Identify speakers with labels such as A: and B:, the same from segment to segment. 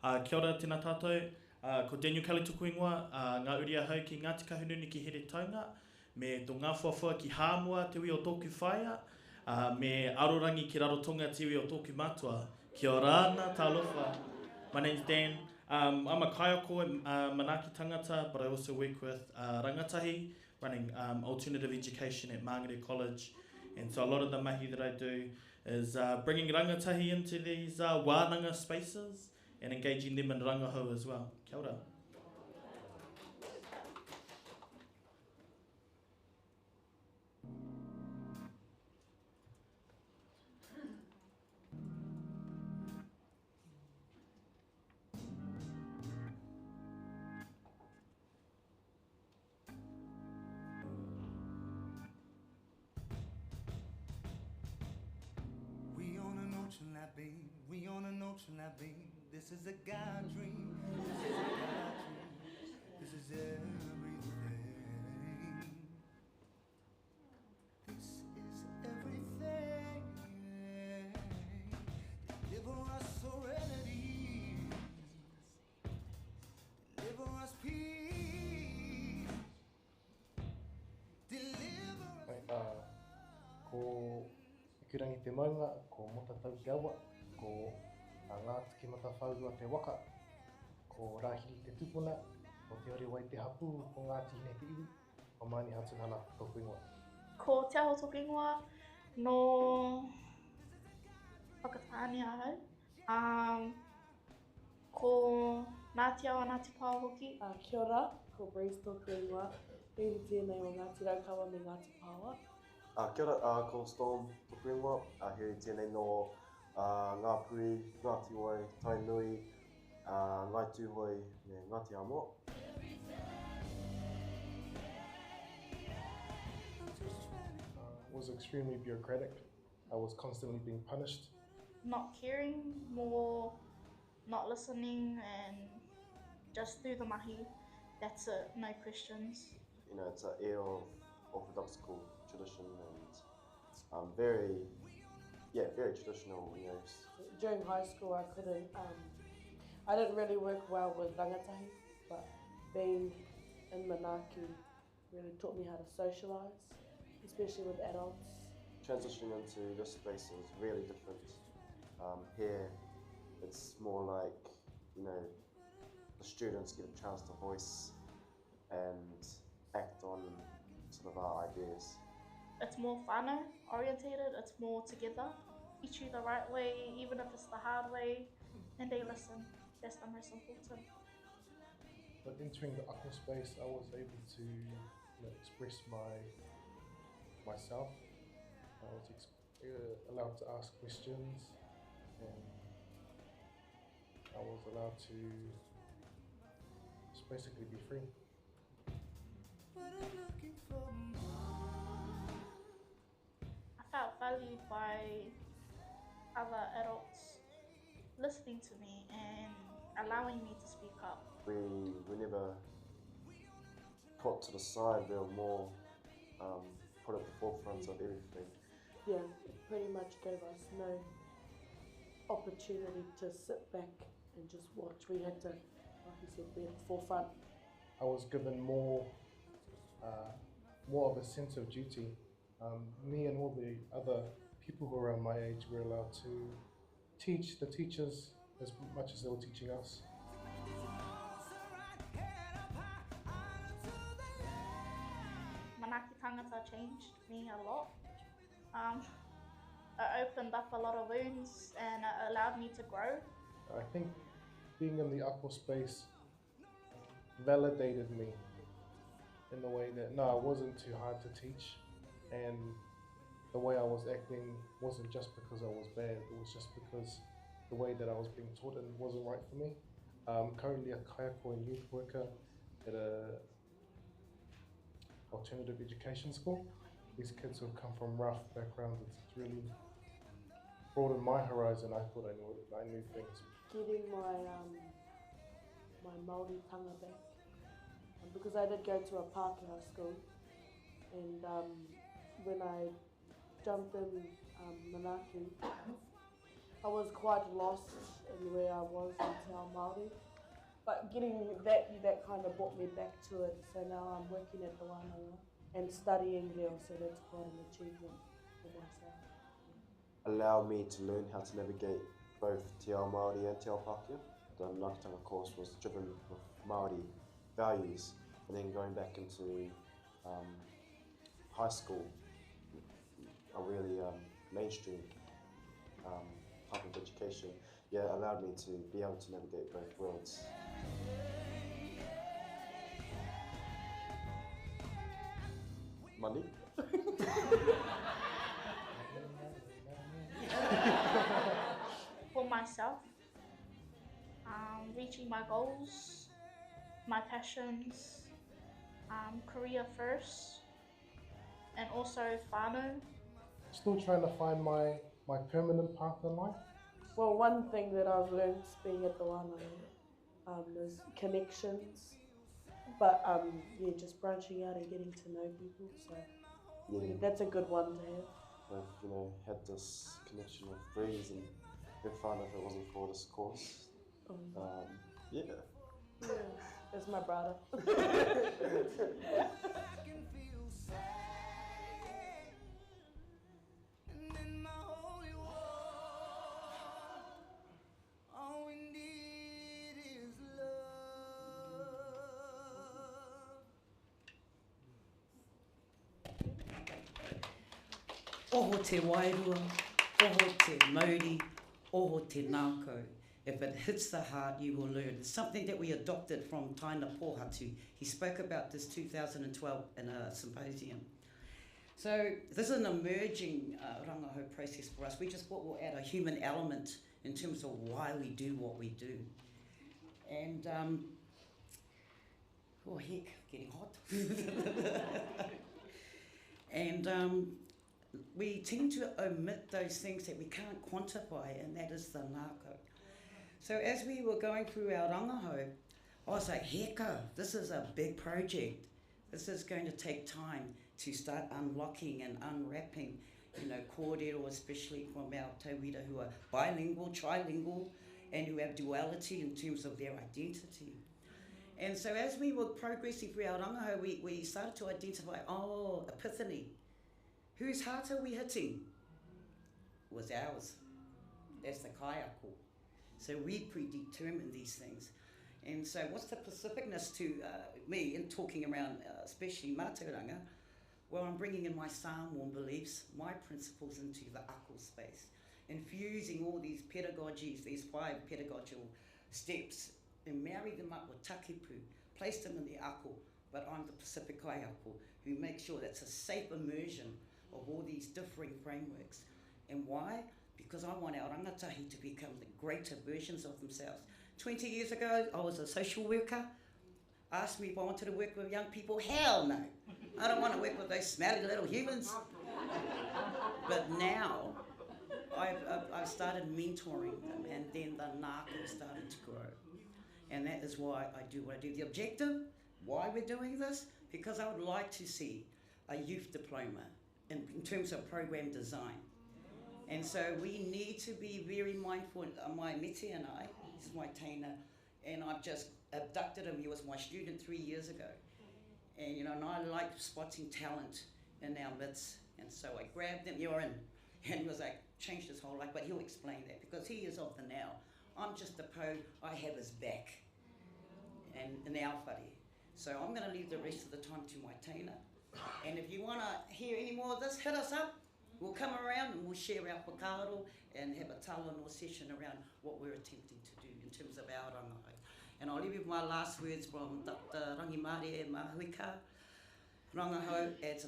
A: Kia ora tēnā tātou, ko Daniel Kelly tuku ingoa, ngā uri ahau ki Ngāti Kahungunu ki here taunga, me tō ngā fuafua ki Hāmua te ui o tōku whaia, me Arorangi ki Rarotonga te ui o tōku mātua. Kia ora ana, tālofa. My name's Dan. I'm a kaiako Manaaki tangata, but I also work with Rangatahi, running alternative education at Māngere College. And so a lot of the mahi that I do is bringing rangatahi into these wānanga spaces and engaging them in rangahau as well. Kia ora.
B: We on an ocean lap, babe. This is a God dream. This is a God dream. This is everything. This is everything. Deliver us serenity. Deliver us peace. Deliver us.
C: Ko Ikirangi te maunga, ko Motatau te awa, ko ngā tiki matawhaurua te waka, ko Rahiri te tupuna, ko te ore wai te hapu, ko ngā tihine te iwi, ko Māni Hatuhana tōku ingoa.
D: Ko te aho tōku ingoa no whakatāne ahau. Ko Ngāti Awa Ngāti Pāo hoki.
E: Kia ora, ko Breeze tōku ingoa. Pēri tēnei o Ngāti Raukawa me Ngāti Pāoa.
F: Kia ora, ko Storm tōku ingoa. Here tēnei no Ngā Pui, Ngāti Wai, Tainui, Ngai Tūhoi, me Ngāti Amo.
C: Was extremely bureaucratic. I was constantly being punished.
D: Not caring, more not listening, and just do the mahi. That's it, no questions.
F: You know, it's an air of orthodox school tradition and very traditional, you know.
E: During high school, I didn't really work well with rangatahi, but being in Manaaki really taught me how to socialise, especially with adults.
F: Transitioning into this space is really different. Here, it's more like, you know, the students get a chance to voice and act on sort of our ideas.
D: It's more whānau orientated, it's more together. Teach you the right way, even if it's the hard way, and they listen. That's the most important.
C: But entering the aqua space, I was able to express myself. I was allowed to ask questions, and I was allowed to just basically be free.
D: I felt valued by other adults listening to me and allowing me to speak up.
F: We were never put to the side, we were more put at the forefront of everything.
E: Yeah, it pretty much gave us no opportunity to sit back and just watch. We had to, like you said, be at the forefront.
C: I was given more of a sense of duty. Me and all the other people who were around my age were allowed to teach the teachers as much as they were teaching us.
D: Manaaki tangata changed me a lot. It opened up a lot of wounds and it allowed me to grow.
C: I think being in the aqua space validated me in the way that, no, it wasn't too hard to teach, and the way I was acting wasn't just because I was bad, it was just because the way that I was being taught it wasn't right for me. I'm currently a kaiako and youth worker at a alternative education school. These kids who have come from rough backgrounds, it's really broadened my horizon. I thought I knew things.
E: Getting my Māori tanga back, because I did go to a Pākehā school, and when I jumped in Manaaki, I was quite lost in where I was in Te Ao Māori. But getting that kind of brought me back to it. So now I'm working at the Wānanga and studying there, so that's quite an achievement for myself.
F: Allow me to learn how to navigate both Te Ao Māori and Te Ao Pākehā. The Ngākatanga course was driven with Māori values, and then going back into high school, a really mainstream type of education, allowed me to be able to navigate both worlds. Money?
D: For myself, reaching my goals, my passions, career first, and also whānau.
C: Still trying to find my permanent path in life.
E: Well, one thing that I've learned being at the Wānanga is connections, but just branching out and getting to know people. So that's a good one to have.
F: I've had this connection with Breeze and been fun if it wasn't for this course. Yeah.
E: That's my brother.
G: Oho te wairua, oho te mauri, oho te nākau. If it hits the heart, you will learn. It's something that we adopted from Taina Pōhatu. He spoke about this 2012 in a symposium. So this is an emerging rangahau process for us. We just will add a human element in terms of why we do what we do. And, oh heck, getting hot. And we tend to omit those things that we can't quantify, and that is the nākau. So as we were going through our rangahau, I was like, heka, this is a big project. This is going to take time to start unlocking and unwrapping, kōrero, especially from our tauira who are bilingual, trilingual, and who have duality in terms of their identity. And so as we were progressing through our rangahau, we started to identify, epiphany. Whose heart are we hitting? It was ours. That's the kaiako. So we predetermine these things. And so what's the specificness to me in talking around, especially Mātauranga? Well, I'm bringing in my Samoan beliefs, my principles into the ako space, infusing all these pedagogies, these 5 pedagogical steps, and marry them up with takipu, place them in the ako, but I'm the Pacific Kaiako, who makes sure that's a safe immersion of all these differing frameworks. And why? Because I want our rangatahi to become the greater versions of themselves. 20 years ago, I was a social worker. Asked me if I wanted to work with young people. Hell no. I don't want to work with those smelly little humans. But now, I've started mentoring them, and then the nākau started to grow. And that is why I do what I do. The objective, why we're doing this, because I would like to see a youth diploma in terms of program design. And so we need to be very mindful. My mete and I, this is my Taina, and I've just abducted him. He was my student 3 years ago. And and I like spotting talent in our midst. And so I grabbed him, you're in. And he was like, changed his whole life, but he'll explain that because he is of the now. I'm just a po, I have his back. And in our whare. So I'm gonna leave the rest of the time to my Taina. And if you wanna hear any more of this, hit us up. We'll come around and we'll share our whakaaro and have a talanoa session around what we're attempting to do in terms of our rangahau. And I'll leave you with my last words from Dr. Rangimare e Mahuika. Rangahau adds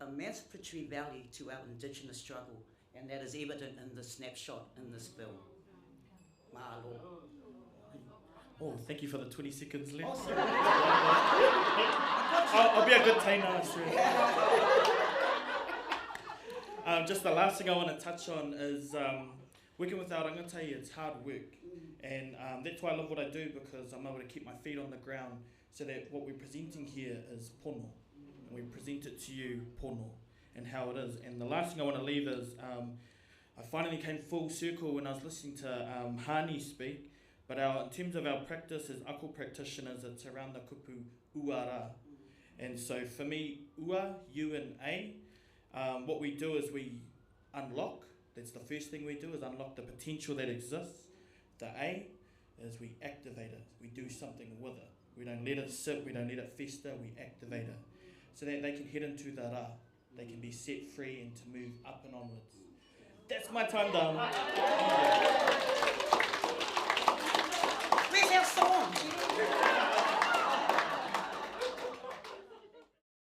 G: emancipatory value to our Indigenous struggle, and that is evident in the snapshot in this bill. Mahalo.
A: Oh, thank you for the 20 seconds left.
G: Oh, sorry.
A: I'll be a good Taina, just the last thing I want to touch on is working with our rangatai. It's hard work, and that's why I love what I do, because I'm able to keep my feet on the ground so that what we're presenting here is pono, and we present it to you pono and how it is. And the last thing I want to leave is I finally came full circle when I was listening to Hani speak. But in terms of our practice as ako practitioners, it's around the kupu uara. And so for me, ua, U and A, what we do is we unlock. That's the first thing we do, is unlock the potential that exists. The A is we activate it. We do something with it. We don't let it sit, we don't let it fester, we activate it. So that they can head into the ra. They can be set free and to move up and onwards. That's my time done.
G: Where's our song?